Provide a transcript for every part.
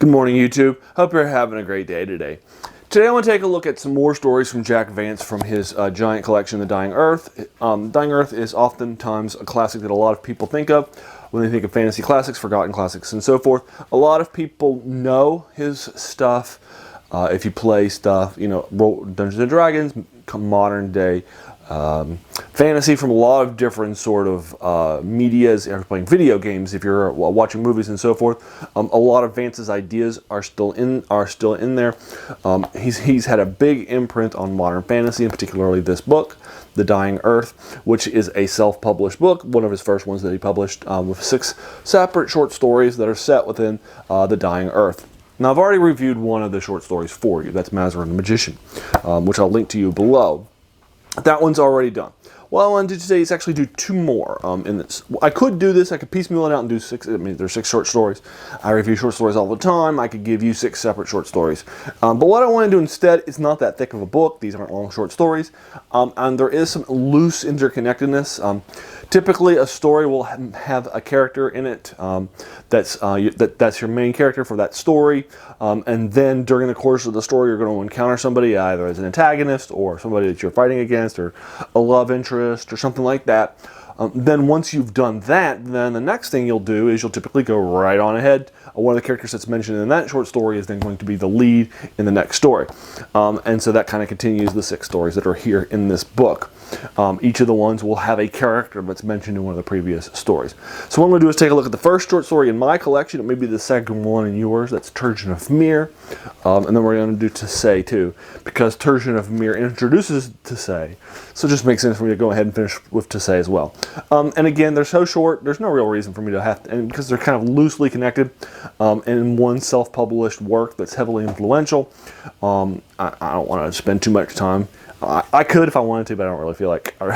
Good morning, YouTube. Hope you're having a great day today. Today I want to take a look at some more stories from Jack Vance from his giant collection, The Dying Earth. Dying Earth is oftentimes a classic that a lot of people think of when they think of fantasy classics, forgotten classics, and so forth. A lot of people know his stuff. If you play stuff, Dungeons and Dragons, modern day fantasy from a lot of different sort of medias. If you're playing video games, if you're watching movies and so forth, a lot of Vance's ideas are still in there. He's had a big imprint on modern fantasy, and particularly this book, The Dying Earth, which is a self-published book, one of his first ones that he published, with 6 separate short stories that are set within The Dying Earth. Now, I've already reviewed one of the short stories for you. That's Mazar the Magician, which I'll link to you below. That one's already done. What I want to do today is actually do 2 more in this. I could do this. I could piecemeal it out and do 6. I mean, there's 6 short stories. I review short stories all the time. I could give you 6 separate short stories. But what I want to do instead is not that thick of a book. These aren't long short stories. And there is some loose interconnectedness. Typically, a story will have a character in it that's your main character for that story. And then during the course of the story, you're going to encounter somebody either as an antagonist or somebody that you're fighting against or a love interest or something like that. Then once you've done that, then the next thing you'll do is you'll typically go right on ahead. One of the characters that's mentioned in that short story is then going to be the lead in the next story. And so that kind of continues the 6 stories that are here in this book. Each of the ones will have a character that's mentioned in one of the previous stories. So what I'm going to do is take a look at the first short story in my collection. It may be the second one in yours. That's Turjan of Miir. And then we're going to do Tissay too, because Turjan of Miir introduces Tissay. So it just makes sense for me to go ahead and finish with Tissay as well. And again, they're so short, there's no real reason for me to have to, and because they're kind of loosely connected in one self-published work that's heavily influential, I don't want to spend too much time. I could if I wanted to, but I don't really feel like, I'm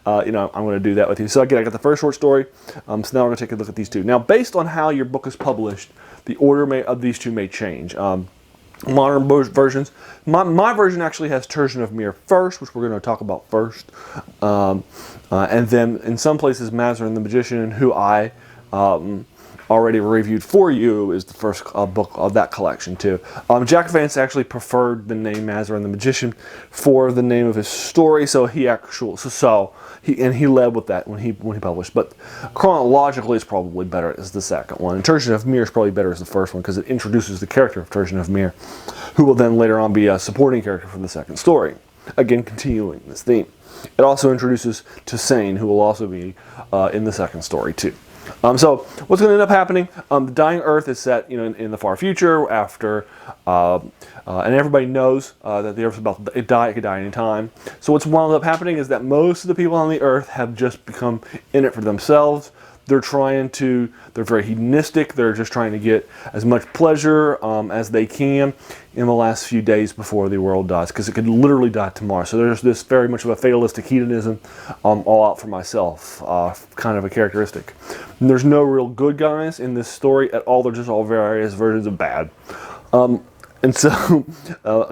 going to do that with you. So again, I got the first short story. So now we're going to take a look at these 2. Now, based on how your book is published, the order of these 2 may change. Modern versions, my version actually has Turjan of Miir first, which we're going to talk about first, and then in some places Mazar the Magician, who I already reviewed for you, is the first book of that collection too. Jack Vance actually preferred the name Mazar the Magician for the name of his story, so he led with that when he published. But chronologically, it's probably better as the second one. And Turjan of Miir is probably better as the first one because it introduces the character of Turjan of Miir, who will then later on be a supporting character for the second story. Again, continuing this theme. It also introduces Tissay, who will also be in the second story too. So what's going to end up happening? The Dying Earth is set, in the far future after, and everybody knows that the Earth's about to die. It could die any time. So what's wound up happening is that most of the people on the Earth have just become in it for themselves. They're very hedonistic. They're just trying to get as much pleasure as they can in the last few days before the world dies, because it could literally die tomorrow. So there's this very much of a fatalistic hedonism, all out for myself, kind of a characteristic. And there's no real good guys in this story at all. They're just all various versions of bad. And so,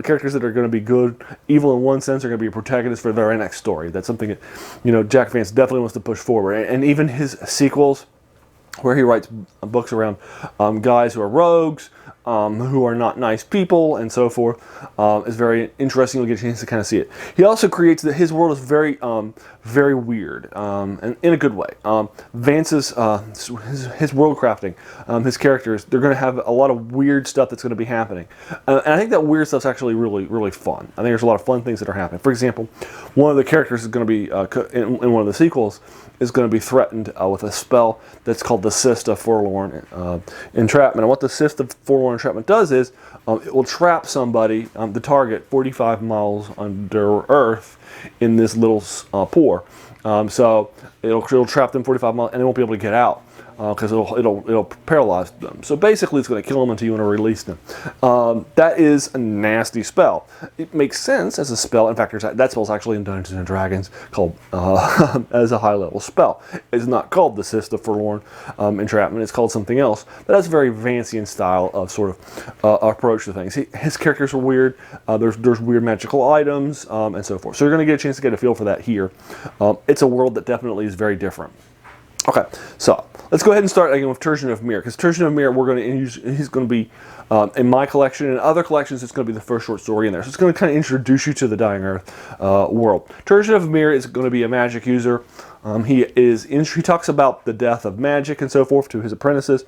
characters that are going to be good, evil in one sense, are going to be a protagonist for their next story. That's something that, Jack Vance definitely wants to push forward. And even his sequels, where he writes books around guys who are rogues, who are not nice people, and so forth, is very interesting. You'll get a chance to kind of see it. He also creates that his world is very, very weird, and in a good way. Vance's his world crafting, his characters, they're going to have a lot of weird stuff that's going to be happening, and I think that weird stuff's actually really, really fun. I think there's a lot of fun things that are happening. For example, one of the characters is going to be in one of the sequels is going to be threatened with a spell that's called the Cyst of Forlorn Entrapment. And what the Cyst of Forlorn Entrapment does is it will trap somebody, the target, 45 miles under Earth in this little pore. So it'll trap them 45 miles, and they won't be able to get out because it'll paralyze them. So basically, it's going to kill them until you want to release them. That is a nasty spell. It makes sense as a spell. In fact, that spell's actually in Dungeons and Dragons called as a high-level spell. It's not called the Cyst of Forlorn Entrapment. It's called something else. But that's a very Vancian style of sort of approach to things. His characters are weird. There's weird magical items and so forth. So you're going to get a chance to get a feel for that here. It's a world that definitely is very different. Okay, so let's go ahead and start again with Turjan of Miir, because Turjan of Miir, he's going to be in my collection and other collections. It's going to be the first short story in there, so it's going to kind of introduce you to the Dying Earth world. Turjan of Miir is going to be a magic user. He talks about the death of magic and so forth to his apprentices.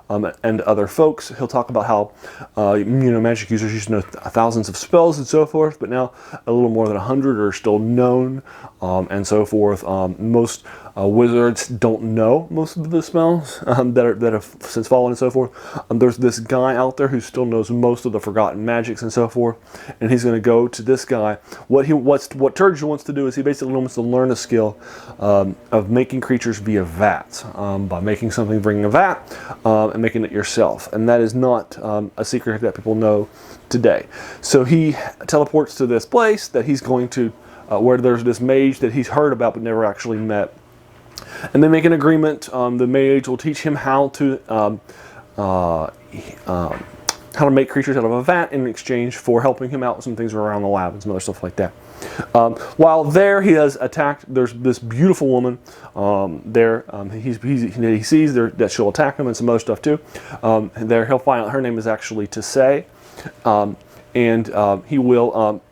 And other folks. He'll talk about how magic users used to know thousands of spells and so forth, but now a little more than 100 are still known and so forth. Most wizards don't know most of the spells that have since fallen and so forth. There's this guy out there who still knows most of the forgotten magics and so forth, and he's going to go to this guy. What Turjan wants to do is he basically wants to learn a skill of making creatures via vats, by making something, bringing a vat and making it yourself, and that is not a secret that people know today. So he teleports to this place that he's going to, where there's this mage that he's heard about but never actually met, and they make an agreement. The mage will teach him how to make creatures out of a vat in exchange for helping him out with some things around the lab and some other stuff like that. While there, he has attacked. There's this beautiful woman there. He sees there that she'll attack him and some other stuff too. There, he'll find out her name is actually Tesei, and he will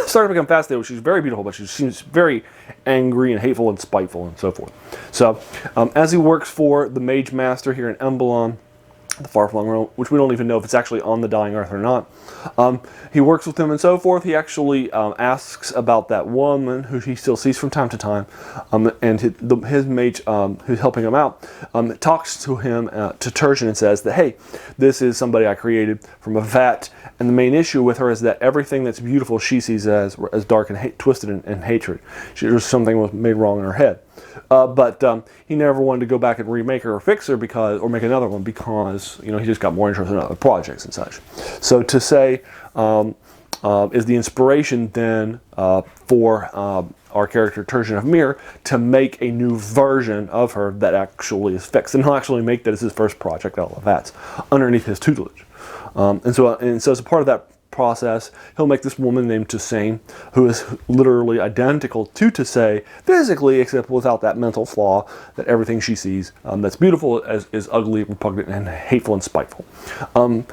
start to become fascinated. She's very beautiful, but she seems very angry and hateful and spiteful and so forth. So, as he works for the Mage Master here in Emblem, the far-flung realm, which we don't even know if it's actually on the Dying Earth or not. He works with him and so forth. He actually asks about that woman who he still sees from time to time, and his mage who's helping him out talks to him, to Turjan, and says that, hey, this is somebody I created from a vat, and the main issue with her is that everything that's beautiful she sees as dark and twisted and hatred. There's something was made wrong in her head. But he never wanted to go back and remake her or fix her or make another one because he just got more interested in other projects and such. So to say is the inspiration then for our character Turjan of Miir to make a new version of her that actually is fixed, and he'll actually make that as his first project out of that's underneath his tutelage. And so as a part of that process, he'll make this woman named Tesei, who is literally identical to Tesei physically, except without that mental flaw that everything she sees that's beautiful is ugly, repugnant, and hateful and spiteful. And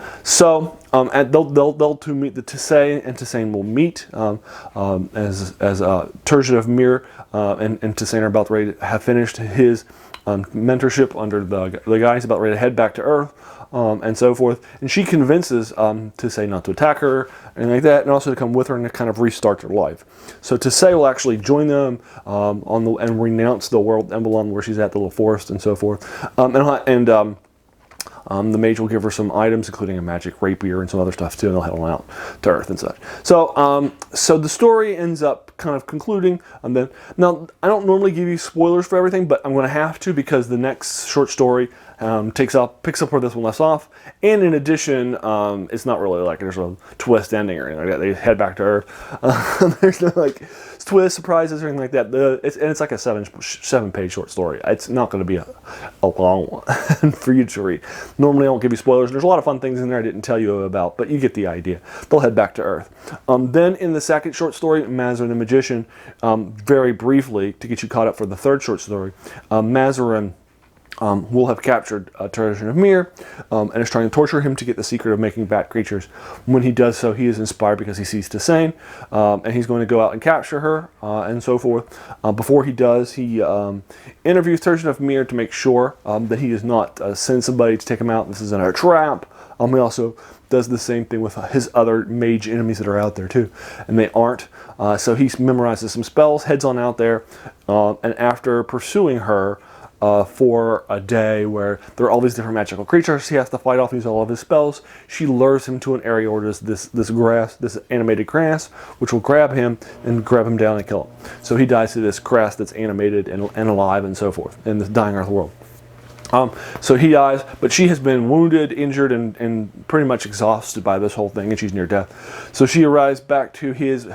they'll two meet. The Tesei and Tesei will meet as Turjan of Miir and Tesei are about ready to have finished his mentorship under the guy. He's about ready to head back to Earth. And so forth, and she convinces Tesei not to attack her and like that, and also to come with her and to kind of restart their life. So Tesei will actually join them and renounce the world emblem where she's at, the little forest and so forth. The mage will give her some items, including a magic rapier and some other stuff too, and they'll head on out to Earth and such. So, so the story ends up kind of concluding. Now, I don't normally give you spoilers for everything, but I'm going to have to because the next short story picks up where this one left off, and in addition, it's not really like there's a twist ending or anything like that. They head back to Earth. There's no like twist, surprises, or anything like that. It's like a seven-page short story. It's not going to be a long one for you to read. Normally, I won't give you spoilers. There's a lot of fun things in there I didn't tell you about, but you get the idea. They'll head back to Earth. Then in the second short story, Mazarin the Magician, very briefly to get you caught up for the third short story, Mazarin will have captured Turjan of Miir and is trying to torture him to get the secret of making bat creatures. When he does so, he is inspired because he sees Tesei, and he's going to go out and capture her and so forth. Before he does, he interviews Turjan of Miir to make sure that he does not send somebody to take him out. This isn't a trap. He also does the same thing with his other mage enemies that are out there too, and they aren't. So he memorizes some spells, heads on out there, and after pursuing her for a day where there are all these different magical creatures he has to fight off and use all of his spells, she lures him to an area where there's this animated grass, which will grab him down and kill him. So he dies to this grass that's animated and alive and so forth in this Dying Earth world. So he dies, but she has been wounded, injured, and pretty much exhausted by this whole thing, and she's near death. So she arrives back to his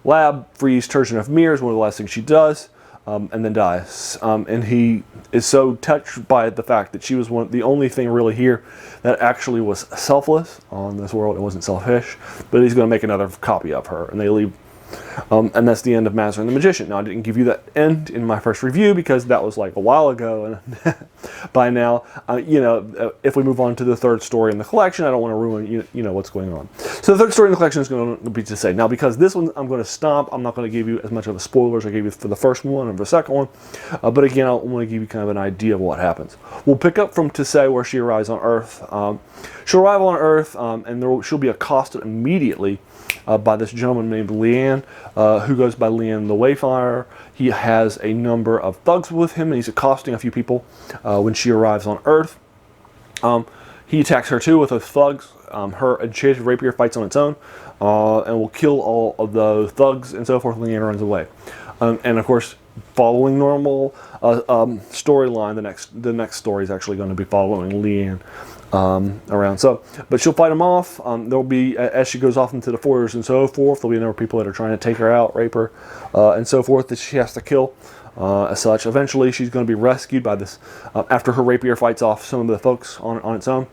lab, frees Turjan of Miir, is one of the last things she does, and then dies. And he is so touched by the fact that she was the only thing really here that actually was selfless on this world. It wasn't selfish, but he's going to make another copy of her, and they leave And that's the end of Mastering the Magician. Now, I didn't give you that end in my first review because that was like a while ago, and by now, if we move on to the third story in the collection, I don't want to ruin what's going on. So the third story in the collection is going to be to say, now because this one I'm going to stop, I'm not going to give you as much of a spoiler as I gave you for the first one or the second one, but again, I want to give you kind of an idea of what happens. We'll pick up from Tissaye where she arrives on Earth. She'll arrive on Earth, and she'll be accosted immediately by this gentleman named Liane, who goes by Liane the Wayfarer. He has a number of thugs with him, and he's accosting a few people when she arrives on Earth. He attacks her too with those thugs. Her enchanted rapier fights on its own, and will kill all of the thugs and so forth. Liane runs away, and of course, following normal storyline, the next story is actually going to be following Liane around. So, but she'll fight them off. There'll be, as she goes off into the forests and so forth, there'll be a number of people that are trying to take her out, rape her, and so forth, that she has to kill. As such, eventually she's going to be rescued by this, after her rapier fights off some of the folks on its own.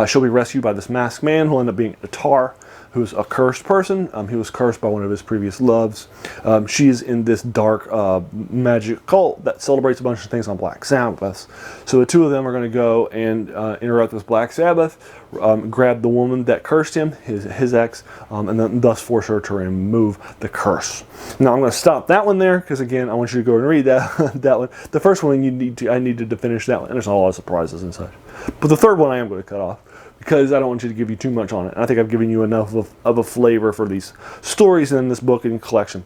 She'll be rescued by this masked man who'll end up being Etarr, who's a cursed person. He was cursed by one of his previous loves. She's in this dark magic cult that celebrates a bunch of things on Black Sabbath. So the two of them are going to go and interrupt this Black Sabbath, grab the woman that cursed him, his ex, and then thus force her to remove the curse. Now I'm going to stop that one there because again I want you to go and read that that one. The first one I needed to finish that one, and there's not a lot of surprises and such. But the third one I am going to cut off, because I don't want you to give you too much on it. And I think I've given you enough of a flavor for these stories in this book and collection.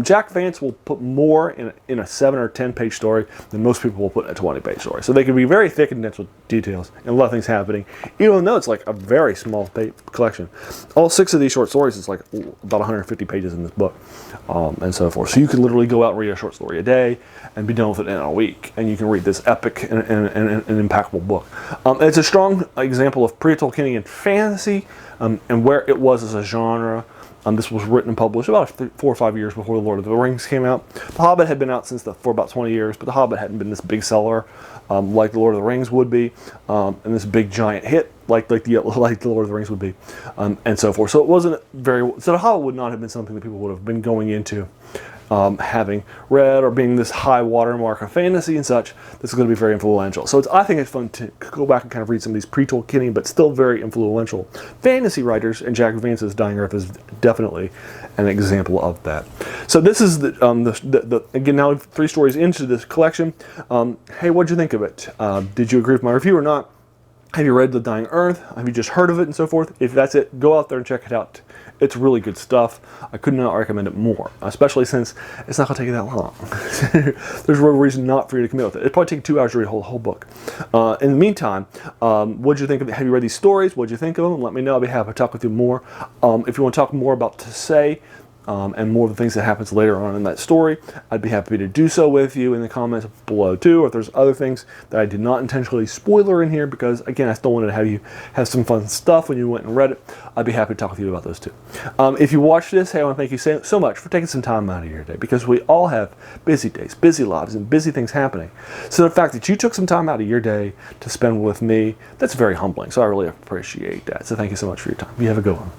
Jack Vance will put more in a 7 or 10 page story than most people will put in a 20 page story. So they can be very thick and dense with details and a lot of things happening, even though it's like a very small collection. All 6 of these short stories is like about 150 pages in this book, and so forth. So you can literally go out and read a short story a day and be done with it in a week, and you can read this epic and impactful book. It's a strong example of pre-Tolkienian fantasy, and where it was as a genre. This was written and published about 4 or 5 years before The Lord of the Rings came out. The Hobbit had been out for about 20 years, but The Hobbit hadn't been this big seller like The Lord of the Rings would be, and this big giant hit like The Lord of the Rings would be, and so forth. So it wasn't so The Hobbit would not have been something that people would have been going into, having read or being this high watermark of fantasy and such. This is going to be very influential. So I think it's fun to go back and kind of read some of these pre-Tolkienian but still very influential fantasy writers, and Jack Vance's Dying Earth is definitely an example of that. So this is again, now 3 stories into this collection. Hey, what'd you think of it? Did you agree with my review or not? Have you read The Dying Earth? Have you just heard of it and so forth? If that's it, go out there and check it out. It's really good stuff. I could not recommend it more, especially since it's not going to take you that long. There's no reason not for you to commit with it. It'd probably take 2 hours to read a whole book. In the meantime, what'd you think of it? Have you read these stories? What'd you think of them? Let me know. I'll be happy to talk with you more. If you want to talk more about Tissaye, and more of the things that happens later on in that story, I'd be happy to do so with you in the comments below too. Or if there's other things that I did not intentionally spoiler in here, because again, I still wanted to have you have some fun stuff when you went and read it, I'd be happy to talk with you about those too. If you watched this, hey, I want to thank you so much for taking some time out of your day, because we all have busy days, busy lives, and busy things happening. So the fact that you took some time out of your day to spend with me, that's very humbling. So I really appreciate that. So thank you so much for your time. You have a good one.